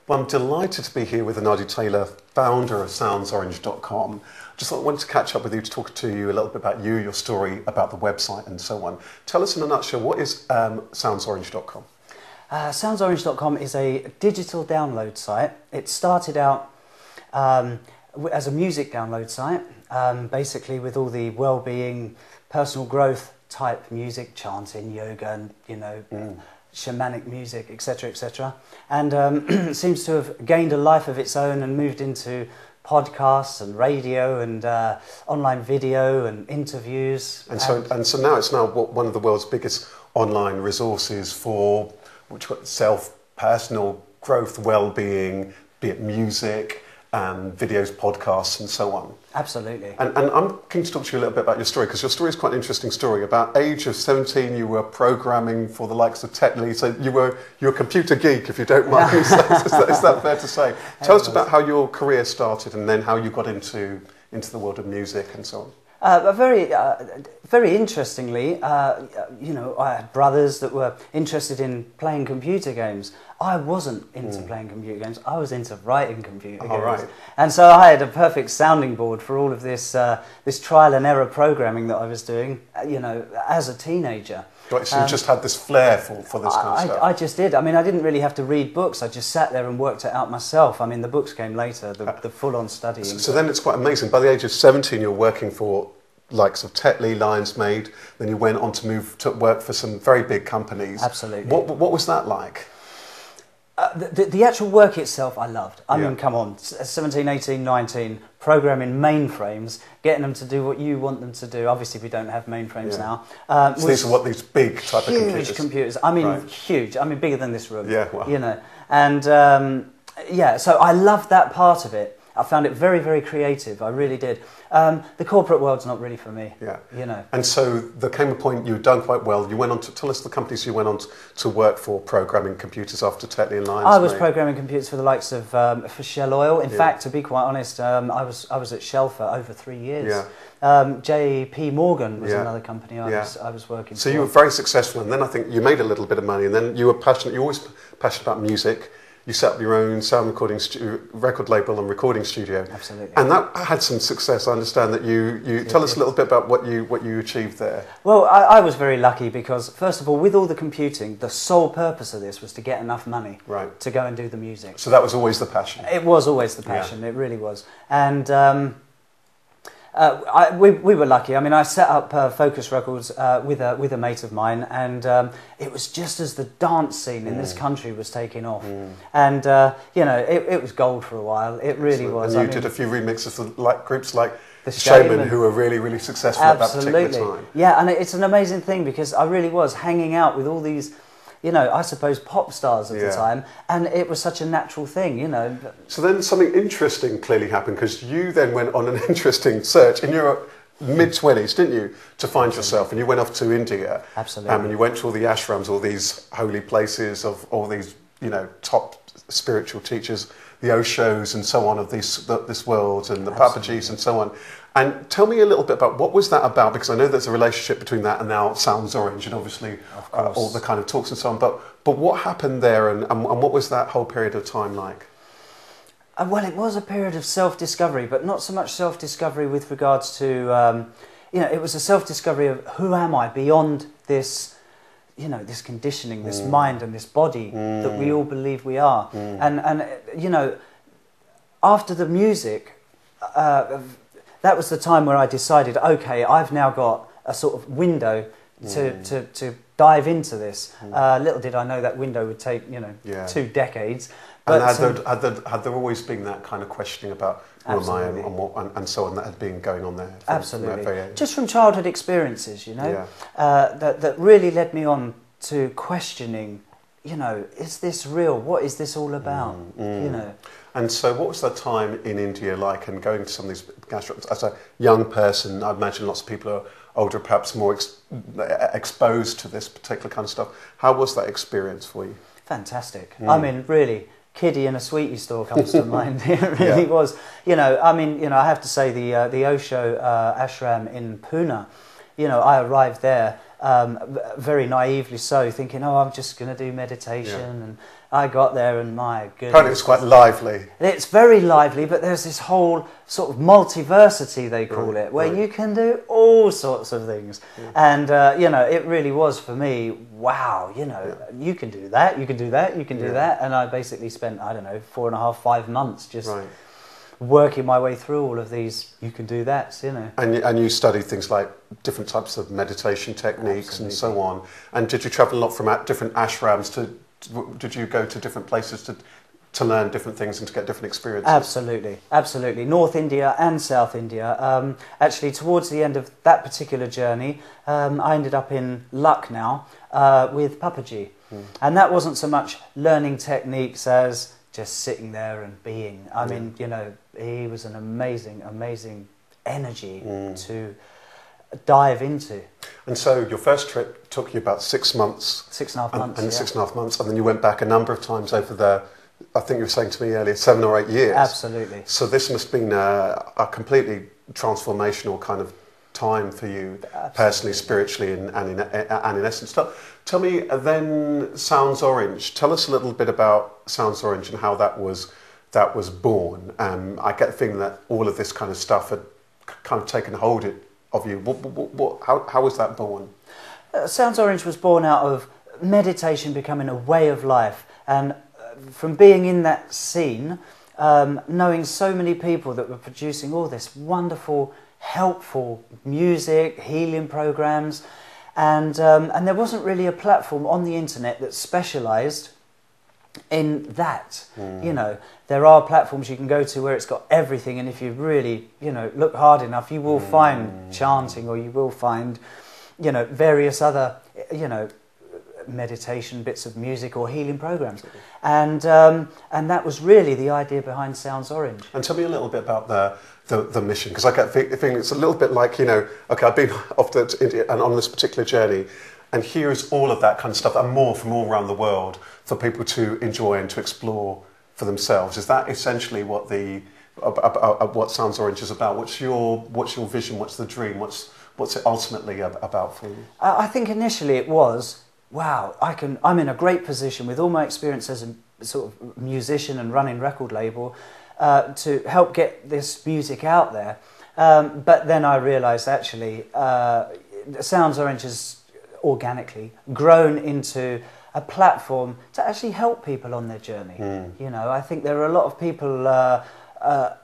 Well, I'm delighted to be here with Anadi Taylor, founder of SoundsOrange.com. Just wanted to catch up with you to talk to you a little bit about you, your story, about the website and so on. Tell us in a nutshell, what is SoundsOrange.com? SoundsOrange.com is a digital download site. It started out as a music download site, basically with all the well-being, personal growth type music, chanting, yoga, and shamanic music, etc., etc. And seems to have gained a life of its own and moved into podcasts and radio and online video and interviews. And so now it's one of the world's biggest online resources for personal growth, well-being, be it music, videos, podcasts, and so on. Absolutely. And I'm keen to talk to you a little bit about your story, because your story is quite an interesting story. About age of 17, you were programming for the likes of Tetley, so you're a computer geek, if you don't mind. Is that fair to say? Tell us about how your career started, and then how you got into the world of music and so on. Very interestingly, I had brothers that were interested in playing computer games. I wasn't into playing computer games. I was into writing computer games. Right. And so I had a perfect sounding board for all of this this trial and error programming that I was doing, as a teenager. Right, so you just had this flair for this kind of stuff. I just did. I mean, I didn't really have to read books. I just sat there and worked it out myself. I mean, the books came later, the full-on studying. So then it's quite amazing. By the age of 17, you're working for likes of Tetley, Lions Made. Then you went on to move to work for some very big companies. Absolutely. What was that like? The actual work itself I loved. I mean, come on, 17, 18, 19, programming mainframes, getting them to do what you want them to do. Obviously, we don't have mainframes now. So these are these big type of computers? Huge computers. I mean, huge. I mean, bigger than this room. Yeah, wow. And so I loved that part of it. I found it very, very creative. I really did. The corporate world's not really for me. Yeah. And so there came a point you'd done quite well. You went on to tell us the companies you went on to work for, programming computers after Tetley and Lions. I was programming computers for the likes of for Shell Oil. In fact, to be quite honest, I was at Shell for over 3 years. Yeah. J.P. Morgan was another company I was working for. So you were very successful, and then I think you made a little bit of money, and then you were passionate. You were always passionate about music. You set up your own sound recording record label and recording studio. Absolutely. And that had some success. I understand that you tell us a little bit about what you achieved there. Well, I was very lucky because, first of all, with all the computing, the sole purpose of this was to get enough money to go and do the music. So that was always the passion? It was always the passion, it really was. And we were lucky. I mean, I set up Focus Records with a mate of mine, and it was just as the dance scene in this country was taking off, and it was gold for a while. It really was. And you did a few remixes for groups like the Shaman, who were really, really successful at that particular time. Yeah, and it's an amazing thing because I really was hanging out with all these, I suppose, pop stars at the time, and it was such a natural thing, So then something interesting clearly happened, because you then went on an interesting search in your mid-20s, didn't you, to find yourself, and you went off to India. Absolutely. And you went to all the ashrams, all these holy places of all these, top spiritual teachers, the Oshos and so on of this world, and the Papajis and so on. And tell me a little bit about what was that about, because I know there's a relationship between that and now Sounds Orange, and obviously all the kind of talks and so on. But what happened there, and what was that whole period of time like? Well, it was a period of self-discovery, but not so much self-discovery with regards to, it was a self-discovery of who am I beyond this, this conditioning, this mind and this body that we all believe we are. And after the music, that was the time where I decided, okay, I've now got a sort of window to dive into this. Little did I know that window would take 2 decades. But and had there always been that kind of questioning about who am I and so on that had been going on there? Absolutely. Just from childhood experiences, that really led me on to questioning, is this real? What is this all about? And so what was that time in India like, and going to some of these gastronomies? As a young person, I imagine lots of people are older, perhaps more exposed to this particular kind of stuff. How was that experience for you? Fantastic. I mean, really, kiddie in a sweetie store comes to mind. It really was. I have to say the Osho ashram in Pune, I arrived there very naively so, thinking, oh, I'm just going to do meditation. And I got there and my goodness. Apparently it's quite lively. It's very lively, but there's this whole sort of multiversity, they call it, where you can do all sorts of things. And, you know, it really was for me, wow, you know, you can do that, you can do that, you can do that. And I basically spent, I don't know, 4.5, 5 months just working my way through all of these, you can do that, you know. And you studied things like different types of meditation techniques and so on. And did you travel a lot from different ashrams did you go to different places to learn different things and to get different experiences? Absolutely, absolutely. North India and South India. Actually, towards the end of that particular journey, I ended up in Lucknow with Papaji. And that wasn't so much learning techniques as just sitting there and being. I mean, you know, he was an amazing, amazing energy to dive into. And so your first trip took you about 6 months. 6.5 months, and 6.5 months, and then you went back a number of times over there. I think you were saying to me earlier, 7 or 8 years. Absolutely. So this must have been a completely transformational kind of time for you, personally, spiritually, and in essence. Tell me then, Sounds Orange. Tell us a little bit about Sounds Orange and how that was born. I get the feeling that all of this kind of stuff had kind of taken hold of you. How was that born? Sounds Orange was born out of meditation becoming a way of life, and from being in that scene, knowing so many people that were producing all this wonderful, helpful music, healing programs, and there wasn't really a platform on the internet that specialised in that. You know, there are platforms you can go to where it's got everything, and if you really, you know, look hard enough, you will find chanting, or you will find, you know, various other, you know, meditation bits of music or healing programs, and that was really the idea behind Sounds Orange. And tell me a little bit about the mission, because I get the feeling it's a little bit like, you know, okay, I've been off to India and on this particular journey, and here is all of that kind of stuff and more from all around the world for people to enjoy and to explore for themselves. Is that essentially what what Sounds Orange is about? What's your vision? What's the dream? What's it ultimately about for you? I think initially it was, wow, I'm in a great position with all my experience as a sort of musician and running record label to help get this music out there. But then I realised actually Sounds Orange has organically grown into a platform to actually help people on their journey. You know, I think there are a lot of people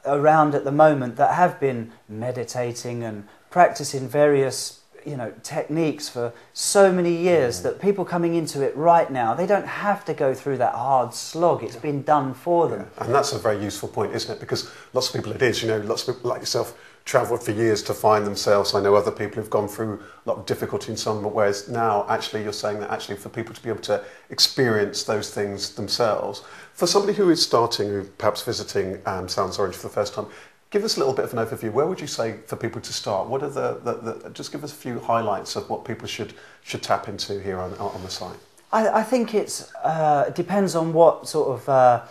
around at the moment that have been meditating and practicing various, you know, techniques for so many years that people coming into it right now, they don't have to go through that hard slog. It's been done for them. And that's a very useful point, isn't it? Because lots of people it is, you know, lots of people like yourself travelled for years to find themselves. I know other people who've gone through a lot of difficulty in some, whereas now actually you're saying that actually for people to be able to experience those things themselves. For somebody who is starting, who perhaps visiting Sounds Orange for the first time, give us a little bit of an overview. Where would you say for people to start? What are just give us a few highlights of what people should tap into here on the site. I think it depends on what sort of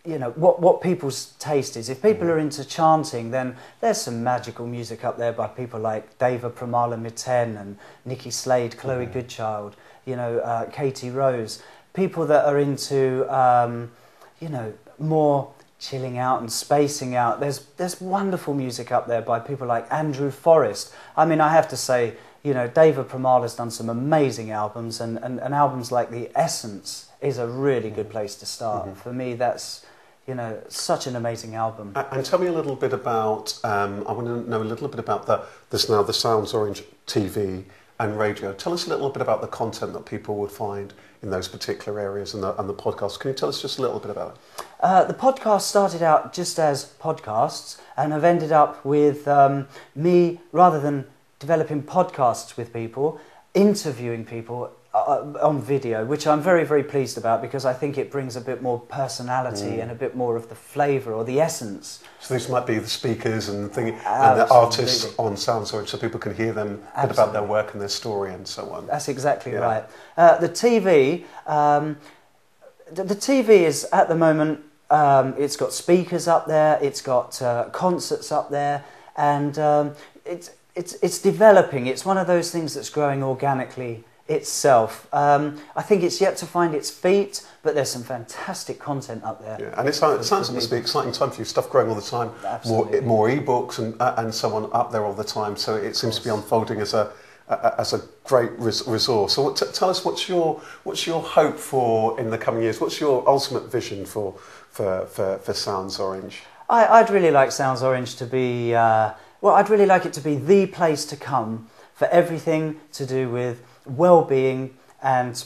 you know, what people's taste is. If people are into chanting, then there's some magical music up there by people like Deva Pramala Mitten and Nikki Slade, Chloe Goodchild, you know, Katie Rose. People that are into you know, more chilling out and spacing out. There's wonderful music up there by people like Andrew Forrest. I mean, I have to say, you know, Deva Pramala's done some amazing albums, and albums like The Essence is a really good place to start. For me, that's, you know, such an amazing album. And tell me a little bit about, I want to know a little bit about the Sounds Orange TV and radio. Tell us a little bit about the content that people would find in those particular areas and the podcast. Can you tell us just a little bit about it? The podcast started out just as podcasts and have ended up with me, rather than developing podcasts with people, interviewing people on video, which I'm very, very pleased about, because I think it brings a bit more personality and a bit more of the flavour or the essence. So this might be the speakers and the artists on Sounds Orange, so people can hear them a bit about their work and their story and so on. That's exactly right. The TV is at the moment, it's got speakers up there, it's got concerts up there, and it's developing. It's one of those things that's growing organically itself. I think it's yet to find its feet, but there's some fantastic content up there. Yeah, and it sounds like it must be an exciting time for you. Stuff growing all the time. Absolutely. More ebooks and so on up there all the time. So it seems to be unfolding as a great resource. So tell us what's your hope for in the coming years? What's your ultimate vision for Sounds Orange? I'd really like Sounds Orange to be I'd really like it to be the place to come for everything to do with well-being and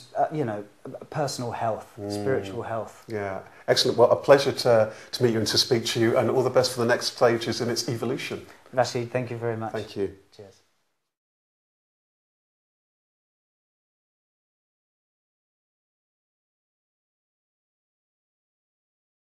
personal health, spiritual health. Yeah, excellent. Well, a pleasure to meet you and to speak to you, and all the best for the next stages in its evolution. Rasheed, thank you very much. Thank you. Cheers.